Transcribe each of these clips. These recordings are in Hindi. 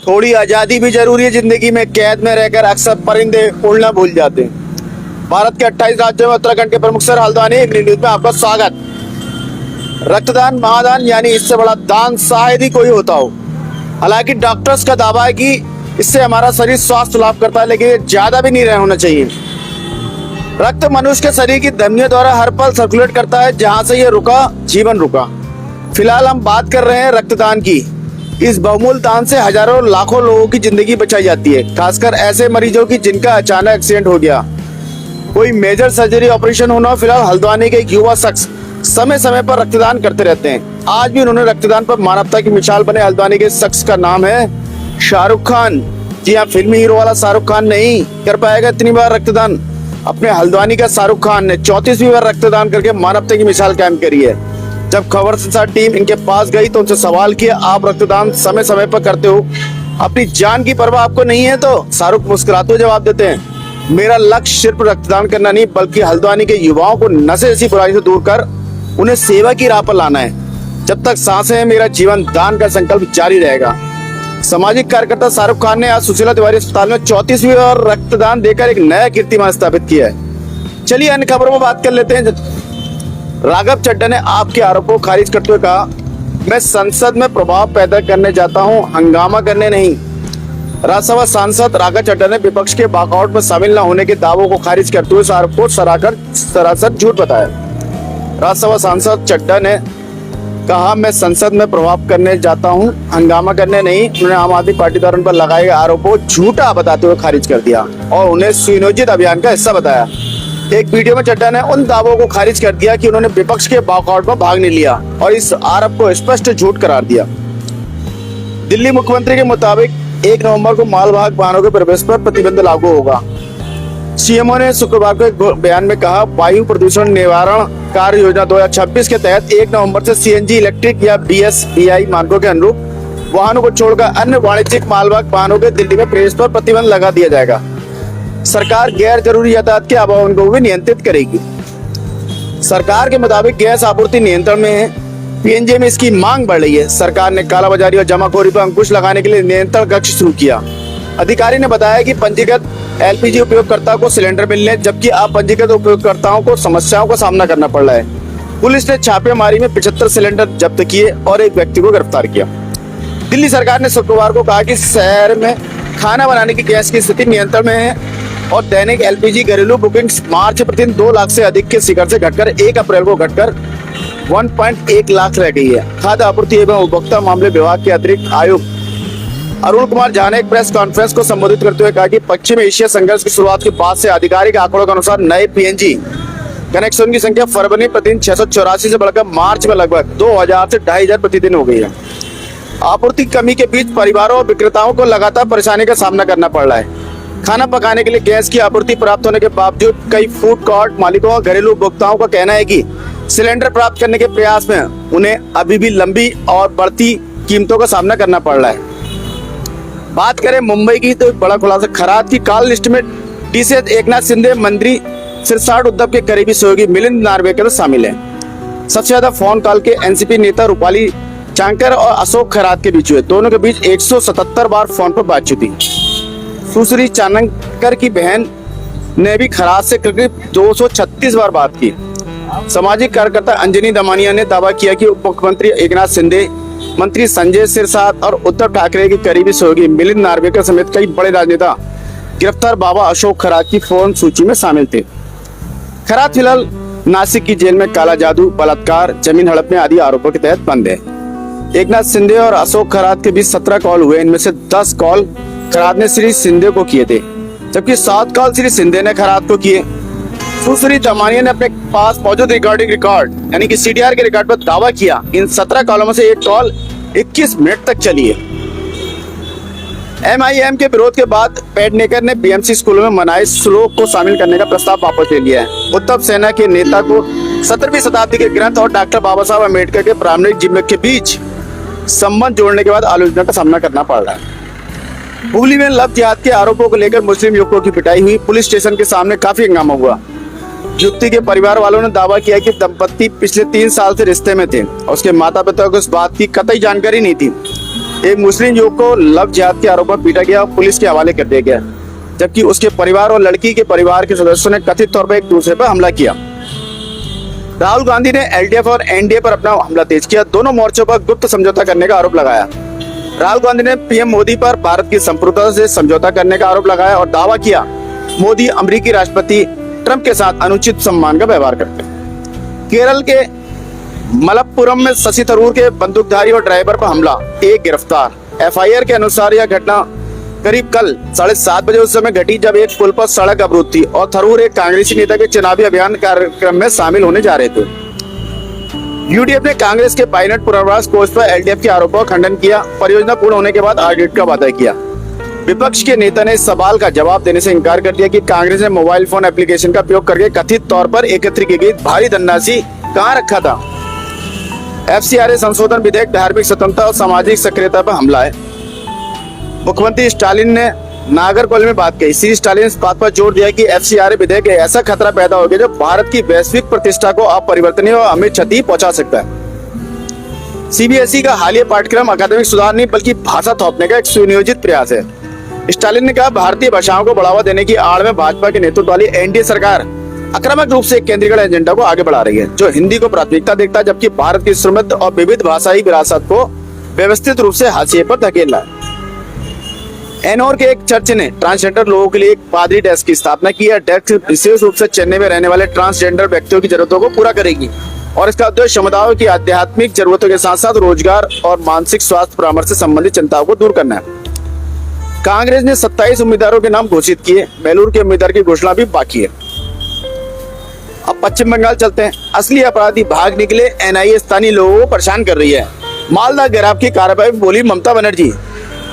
थोड़ी आजादी भी जरूरी है जिंदगी में। कैद में रहकर अक्सर परिंदे उड़ना भूल जाते हैं। भारत के 28 राज्यों में उत्तराखंड के प्रमुख शहर हल्द्वानी न्यूज में आपका स्वागत। रक्तदान महादान यानी इससे बड़ा दान शायद ही कोई होता हो। हालांकि डॉक्टर्स का दावा है कि इससे हमारा शरीर स्वास्थ्य लाभ करता है, लेकिन ये ज्यादा भी नहीं होना चाहिए। रक्त मनुष्य के शरीर की धमनियों द्वारा हर पल सर्कुलेट करता है। जहां से ये रुका, जीवन रुका। फिलहाल हम बात कर रहे हैं रक्तदान की। इस बहुमूल्य दान से हजारों लाखों लोगों की जिंदगी बचाई जाती है, खासकर ऐसे मरीजों की जिनका अचानक एक्सीडेंट हो गया, कोई मेजर सर्जरी ऑपरेशन होना। फिलहाल हल्द्वानी के एक युवा शख्स समय समय पर रक्तदान करते रहते हैं। आज भी उन्होंने रक्तदान पर मानवता की मिसाल बने। हल्द्वानी के शख्स का नाम है शाहरुख खान। जी हाँ, फिल्मी हीरो वाला शाहरुख खान नहीं कर पाएगा इतनी बार रक्तदान। अपने हल्द्वानी का शाहरुख खान ने 34वीं बार रक्तदान करके मानवता की मिसाल कायम करी है। जब खबर संसार टीम इनके पास गई तो उनसे सवाल किया, आप रक्तदान समय समय पर करते हो, अपनी जान की परवाह आपको नहीं है? तो शाहरुख मुस्कुराते हुए जवाब देते हैं, मेरा लक्ष्य सिर्फ रक्तदान करना नहीं, बल्कि हल्द्वानी के युवाओं को नशे जैसी बुराई से दूर कर उन्हें सेवा की राह पर लाना है। जब तक सांसें हैं मेरा जीवन दान का संकल्प जारी रहेगा। सामाजिक कार्यकर्ता शाहरुख खान ने आज सुशीला तिवारी अस्पताल में 34वीं बार रक्तदान देकर एक नया कीर्तिमान स्थापित किया है। चलिए अन्य खबरों में बात कर लेते हैं। राघव चड्ढा ने आपके आरोपों को खारिज करते हुए कहा, मैं संसद में प्रभाव पैदा करने जाता हूं, हंगामा करने नहीं। राज्यसभा सांसद राघव चड्ढा ने विपक्ष के वॉकआउट में शामिल न होने के दावों को खारिज करते हुए आरोप को सरासर झूठ बताया। राज्यसभा सांसद चड्ढा ने कहा, मैं संसद में प्रभाव करने जाता हूं, हंगामा करने नहीं। उन्होंने आम आदमी पार्टी द्वारा उन पर लगाए गए आरोपों को झूठा बताते हुए खारिज कर दिया और उन्हें सुनियोजित अभियान का हिस्सा बताया। एक वीडियो में चड्ढा ने उन दावों को खारिज कर दिया कि उन्होंने विपक्ष के वॉकआउट में भाग नहीं लिया और इस आरोप को स्पष्ट झूठ करार दिया। दिल्ली मुख्यमंत्री के मुताबिक 1 नवंबर को मालवाहक वाहनों के प्रवेश पर प्रतिबंध लागू होगा। सीएमओ ने शुक्रवार को एक बयान में कहा, वायु प्रदूषण निवारण कार्य योजना 2026 के तहत 1 नवंबर से सीएनजी, इलेक्ट्रिक या BS-VI मानकों के अनुरूप वाहनों को छोड़कर अन्य वाणिज्यिक मालवाहक वाहनों के दिल्ली में प्रवेश पर प्रतिबंध लगा दिया जाएगा। सरकार गैर जरूरी यातायात के आवागमन को भी नियंत्रित करेगी। सरकार के मुताबिक गैस आपूर्ति नियंत्रण में है। पीएनजी में इसकी मांग बढ़ रही है। सरकार ने कालाबाजारी और जमाखोरी पर अंकुश लगाने के लिए नियंत्रण कक्ष शुरू किया। अधिकारी ने बताया कि पंजीकृत LPG उपयोगकर्ता को सिलेंडर मिलने, जबकि अपंजीकृत उपयोगकर्ताओं को समस्याओं का सामना करना पड़ रहा है। पुलिस ने छापेमारी में 75 सिलेंडर जब्त किए और एक व्यक्ति को गिरफ्तार किया। दिल्ली सरकार ने शुक्रवार को कहा कि शहर में खाना बनाने की गैस की स्थिति नियंत्रण में है और दैनिक LPG घरेलू बुकिंग मार्च प्रतिदिन 2 लाख से अधिक के शिखर से घटकर 1 अप्रैल को घटकर 1.1 लाख रह गई है। खाद्य आपूर्ति एवं उपभोक्ता मामले विभाग के अतिरिक्त आयुक्त अरुण कुमार झा ने एक प्रेस कॉन्फ्रेंस को संबोधित करते हुए कहा कि पश्चिम एशिया संघर्ष की शुरुआत के बाद से आधिकारिक आंकड़ों के अनुसार नए PNG कनेक्शन की संख्या फरवरी प्रतिदिन 684 से बढ़कर मार्च में लगभग 2000 से 2500 प्रतिदिन हो गई है। आपूर्ति कमी के बीच परिवारों और विक्रेताओं को लगातार परेशानी का सामना करना पड़ रहा है। खाना पकाने के लिए गैस की आपूर्ति प्राप्त होने के बावजूद कई फूड कोर्ट मालिकों और घरेलू उपभोक्ताओं का कहना है कि सिलेंडर प्राप्त करने के प्रयास में उन्हें अभी भी लंबी और बढ़ती कीमतों का सामना करना पड़ रहा है। बात करें मुंबई की तो बड़ा खुलासा, खराद की कॉल लिस्ट में डीसी एकनाथ शिंदे, मंत्री सिरसाट उद्धव के करीबी सहयोगी मिलिंद नार्वेकर शामिल है। सबसे ज्यादा फोन कॉल के एनसीपी नेता रूपाली चांकर और अशोक खरात के बीच हुए। दोनों के बीच 177 बार फोन पर बातचीत हुई। सुश्री चाणक्य की बहन ने भी खरात से करीब 236 बार बात की। सामाजिक कार्यकर्ता अंजनी दमानिया ने दावा किया कि उप मुख्यमंत्री एकनाथ शिंदे, मंत्री संजय सिरसाट और उद्धव ठाकरे के करीबी सहयोगी मिलिंद नार्वेकर समेत कई बड़े राजनेता गिरफ्तार बाबा अशोक खरात की फोन सूची में शामिल थे। खरात फिलहाल नासिक की जेल में काला जादू, बलात्कार, जमीन हड़पने आदि आरोपों के तहत बंद है। एकनाथ शिंदे और अशोक खरात के बीच 17 कॉल हुए। इनमें से 10 कॉल खरात ने श्री शिंदे को किए थे, जबकि 7 कॉल श्री शिंदे ने खरात को किए। सुश्री दमानिया ने अपने पास मौजूद रिकॉर्ड यानी कि CDR के रिकॉर्ड पर दावा किया, इन 17 कॉलों में से एक कॉल 21 मिनट तक चली है। MIM के विरोध के बाद पेडनेकर ने BMC स्कूलों में मनाए श्लोक को शामिल करने का प्रस्ताव वापस ले लिया है। उद्धव सेना के नेता को 17वीं शताब्दी के ग्रंथ और डॉक्टर बाबा साहब अम्बेडकर के प्रारंभिक जीवन के बीच संबंध जोड़ने के बाद आलोचना का सामना करना पड़ रहा है। हुगली में लव जिहाद के आरोपों को लेकर मुस्लिम युवकों की पिटाई हुई। पुलिस स्टेशन के सामने काफी हंगामा हुआ। युवती के परिवार वालों ने दावा किया कि दंपति पिछले 3 साल से रिश्ते में थे और उसके माता पिता को इस बात की कतई जानकारी नहीं थी। एक मुस्लिम युवक को लव जिहाद के आरोप में पीटा गया और पुलिस के हवाले कर दिया गया, जबकि उसके परिवार और लड़की के परिवार के सदस्यों ने कथित तौर पर एक दूसरे पर हमला किया। राहुल गांधी ने एलडीएफ और एनडीए पर अपना हमला तेज किया। दोनों मोर्चों पर गुप्त समझौता करने का आरोप लगाया। राहुल गांधी ने पीएम मोदी पर भारत की संप्रभुता से समझौता करने का आरोप लगाया और दावा किया मोदी अमेरिकी राष्ट्रपति ट्रंप के साथ अनुचित सम्मान का व्यवहार करते हैं। केरल के मलप्पुरम में शशि थरूर के बंदूकधारी और ड्राइवर पर हमला, एक गिरफ्तार। एफआईआर के अनुसार यह घटना करीब कल 7:30 बजे उस समय घटी जब एक पुल पर सड़क अवरुद्ध थी और थरूर एक कांग्रेसी नेता के चुनावी अभियान कार्यक्रम में शामिल होने जा रहे थे। यूडीएफ ने कांग्रेस के पायलट पुनर्वास कोष पर एलडीएफ के आरोपों का खंडन किया। परियोजना पूर्ण होने के बाद ऑडिट का वादा किया। विपक्ष के नेता ने इस सवाल का जवाब देने से इनकार कर दिया कि कांग्रेस ने मोबाइल फोन एप्लीकेशन का उपयोग करके कथित तौर पर एकत्रित की गई भारी धनराशि कहां रखा था। एफसीआरए संशोधन विधेयक धार्मिक स्वतंत्रता और सामाजिक सक्रियता पर हमला है। मुख्यमंत्री स्टालिन ने नागरकोइल में बात कही। श्री स्टालिन ने इस बात पर जोर दिया कि एफसीआरए विधेयक ऐसा खतरा पैदा हो गया जो भारत की वैश्विक प्रतिष्ठा को अपरिवर्तनीय और अमिट क्षति पहुंचा सकता है। सीबीएसई का हालिया पाठ्यक्रम अकादमिक सुधार नहीं बल्कि भाषा थोपने का एक सुनियोजित प्रयास है। स्टालिन ने कहा भारतीय भाषाओं को बढ़ावा देने की आड़ में भाजपा के नेतृत्व वाली एनडीए सरकार आक्रामक रूप से केंद्रीय एजेंडा को आगे बढ़ा रही है जो हिंदी को प्राथमिकता देखता है, जबकि भारत की समृद्ध और विविध भाषाई विरासत को व्यवस्थित रूप से हाशिए पर धकेल रहा है। एनोर के एक चर्च ने ट्रांसजेंडर लोगों के लिए एक पादरी डेस्क की स्थापना की है। डेस्क विशेष रूप से चेन्नई में रहने वाले ट्रांसजेंडर व्यक्तियों की जरूरतों को पूरा करेगी और इसका उद्देश्य समुदायों की आध्यात्मिक जरूरतों के साथ साथ रोजगार और मानसिक स्वास्थ्य परामर्श से संबंधित चिंताओं को दूर करना है। कांग्रेस ने 27 उम्मीदवारों के नाम घोषित किए। बेलूर के उम्मीदवार की घोषणा भी बाकी है। अब पश्चिम बंगाल चलते हैं। असली अपराधी भाग निकले, एनआईए स्थानीय लोगों को परेशान कर रही है। मालदा गिरफ्तारी की कार्रवाई में बोली ममता बनर्जी।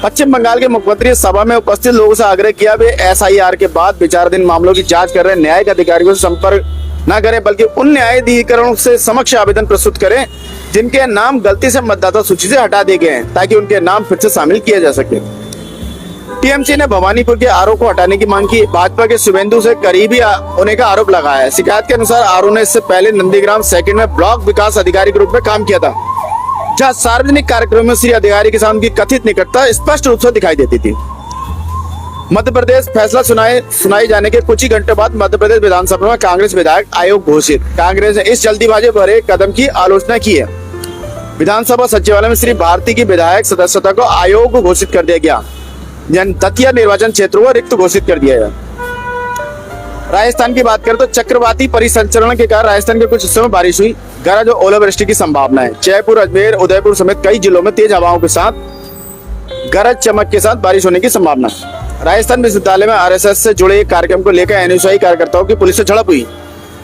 पश्चिम बंगाल के मुख्यमंत्री ने सभा में उपस्थित लोगों से आग्रह किया वे एसआईआर के बाद विचाराधीन मामलों की जांच कर रहे न्यायिक अधिकारियों से संपर्क न करें बल्कि उन न्यायाधिकरणों से समक्ष आवेदन प्रस्तुत करें जिनके नाम गलती से मतदाता सूची से हटा दिए गए हैं ताकि उनके नाम फिर से शामिल किया जा सके। टीएमसी ने भवानीपुर के आरओ को हटाने की मांग की। भाजपा के शुभेंदु से करीबी होने का आरोप लगाया है। शिकायत के अनुसार आरओ ने इससे पहले नंदीग्राम सेकंड में ब्लॉक विकास अधिकारी के रूप में काम किया था, जहां सार्वजनिक कार्यक्रमों में श्री अधिकारी के साथ उनकी कथित निकटता स्पष्ट रूप से दिखाई देती थी। मध्य प्रदेश फैसला सुनाई जाने के कुछ ही घंटे बाद मध्य प्रदेश विधानसभा में कांग्रेस विधायक आयोग घोषित। कांग्रेस ने इस जल्दीबाजी भरे कदम की आलोचना की है। विधानसभा सचिवालय में श्री भारती की विधायक सदस्यता को आयोग घोषित कर दिया गया। दतिया निर्वाचन क्षेत्रों को रिक्त घोषित कर दिया गया। राजस्थान की बात करें तो चक्रवाती परिसंचरण के कारण राजस्थान के कुछ हिस्सों में बारिश हुई। गरज और ओलावृष्टि की संभावना है। जयपुर, अजमेर, उदयपुर समेत कई जिलों में तेज हवाओं के साथ गरज चमक के साथ बारिश होने की संभावना है। राजस्थान विश्वविद्यालय में आरएसएस से जुड़े एक कार्यक्रम को लेकर एनएसयूआई कार्यकर्ताओं की पुलिस से झड़प हुई।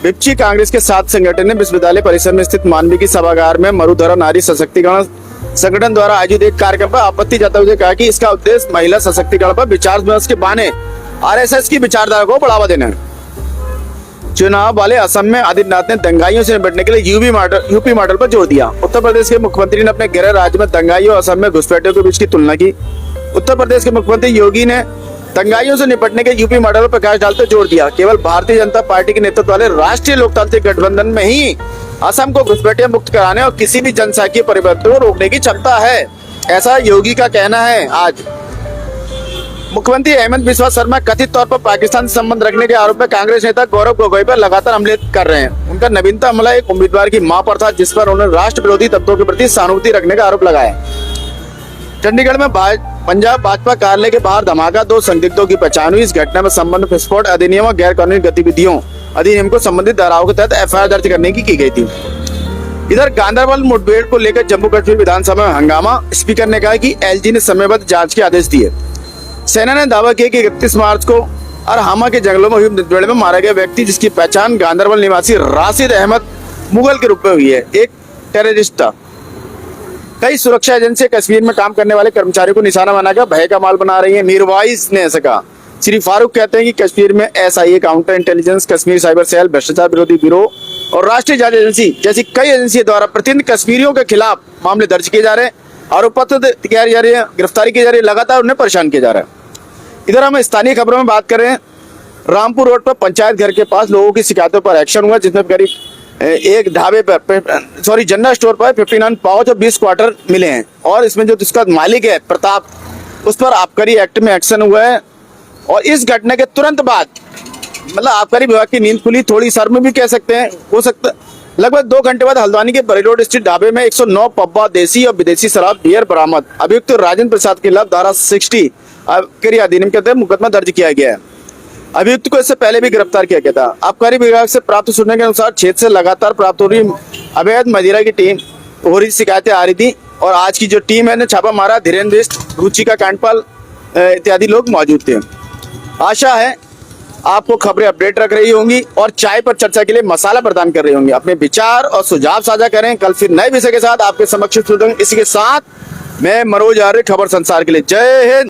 विपक्षी कांग्रेस के 7 संगठन ने विश्वविद्यालय परिसर में स्थित मानविकी सभागार में मरुधरा नारी सशक्तिकरण संगठन द्वारा आयोजित एक कार्यक्रम पर आपत्ति जताते हुए कहा कि इसका उद्देश्य महिला सशक्तिकरण पर विचार विमर्श के बहाने आरएसएस की विचारधारा को बढ़ावा देना है। चुनाव वाले असम में आदित्यनाथ ने दंगाइयों से निपटने के लिए यूपी मॉडल पर जोर दिया। उत्तर प्रदेश के मुख्यमंत्री ने अपने गृह राज्य में दंगाइयों और असम में घुसपैठियों के बीच की तुलना की। उत्तर प्रदेश के मुख्यमंत्री योगी ने दंगाइयों से निपटने के यूपी मॉडल पर प्रकाश डालते जोर दिया केवल भारतीय जनता पार्टी के नेतृत्व वाले राष्ट्रीय लोकतांत्रिक गठबंधन में ही असम को घुसपैठियों मुक्त कराने और किसी भी जनसांख्यिकीय परिवर्तन को रोकने की क्षमता है, ऐसा योगी का कहना है। आज मुख्यमंत्री हेमंत बिस्वा शर्मा कथित तौर पर पाकिस्तान से संबंध रखने के आरोप में कांग्रेस नेता गौरव गोगोई पर लगातार हमले कर रहे हैं। उनका नवीनतम हमला एक उम्मीदवार की मां पर था जिस पर उन्होंने राष्ट्र विरोधी तत्वों के प्रति सहानुभूति रखने का आरोप लगाया। चंडीगढ़ में पंजाब भाजपा कार्यालय के बाहर धमाका, 2 संदिग्धों की पहचान हुई। इस घटना में संबंध विस्फोट अधिनियम और गैर कानूनी गतिविधियों अधिनियम को संबंधित धाराओं के तहत एफआईआर दर्ज करने की गई थी। इधर गांधरबल मुठभेड़ को लेकर जम्मू कश्मीर विधानसभा में हंगामा। स्पीकर ने कहा कि एलजी ने समयबद्ध जांच के आदेश दिए। सेना ने दावा किया कि 31 मार्च को अरहामा के जंगलों में हुई मुठभेड़ में मारा गया व्यक्ति जिसकी पहचान गांधरबल निवासी राशिद अहमद मुगल के रूप में हुई है, एक टेररिस्ट था। कई सुरक्षा एजेंसियां कश्मीर में काम करने वाले कर्मचारियों को निशाना बनाकर भय का माल बना रही है। मीरवाइज ने ऐसा कहा। श्री फारूक कहते हैं कि कश्मीर में SIA, counter intelligence, Kashmir cyber cell, भ्रष्टाचार विरोधी ब्यूरो और राष्ट्रीय जांच एजेंसी जैसी कई एजेंसियों द्वारा प्रतिदिन कश्मीरियों के खिलाफ मामले दर्ज किए जा रहे हैं, आरोप पत्र तैयार जा रही है, गिरफ्तारी की जा रही है, लगातार उन्हें परेशान किया जा रहा है। इधर हम स्थानीय खबरों में बात कर रहे हैं। रामपुर रोड पर पंचायत घर के पास लोगों की शिकायतों पर एक्शन हुआ जिसमें करीब एक ढाबे पर सॉरी जनरल स्टोर पर 59 पाउच और 20 क्वार्टर मिले हैं। और इसमें जो इसका मालिक है प्रताप, उस पर आबकारी एक्ट में एक्शन हुआ है। और इस घटना के तुरंत बाद मतलब आबकारी विभाग की नींद खुली, थोड़ी सर में भी कह सकते हैं, हो सकता लगभग 2 घंटे बाद हल्द्वानी के बरी रोड स्थित ढाबे में 109 पब्बा देसी और विदेशी शराब बियर बरामद। अभियुक्त राजेंद्र प्रसाद के खिलाफ धारा 60 आबकारी अधिनियम के तहत मुकदमा दर्ज किया गया है। अभियुक्त को इससे पहले भी गिरफ्तार किया गया था। आबकारी विभाग से प्राप्त सूचना के अनुसार क्षेत्र से लगातार प्राप्त हो रही अवैध मदिरा की टीम हो रही शिकायतें आ रही थी और आज की जो टीम है ने छापा मारा। धीरेन्द्र रुचिका कांडपाल इत्यादि लोग मौजूद थे। आशा है आपको खबरें अपडेट रख रही होंगी और चाय पर चर्चा के लिए मसाला प्रदान कर रही होंगी। अपने विचार और सुझाव साझा करें। कल फिर नए विषय के साथ आपके समक्ष इसी के साथ मैं मनोज आर्य, खबर संसार के लिए। जय हिंद।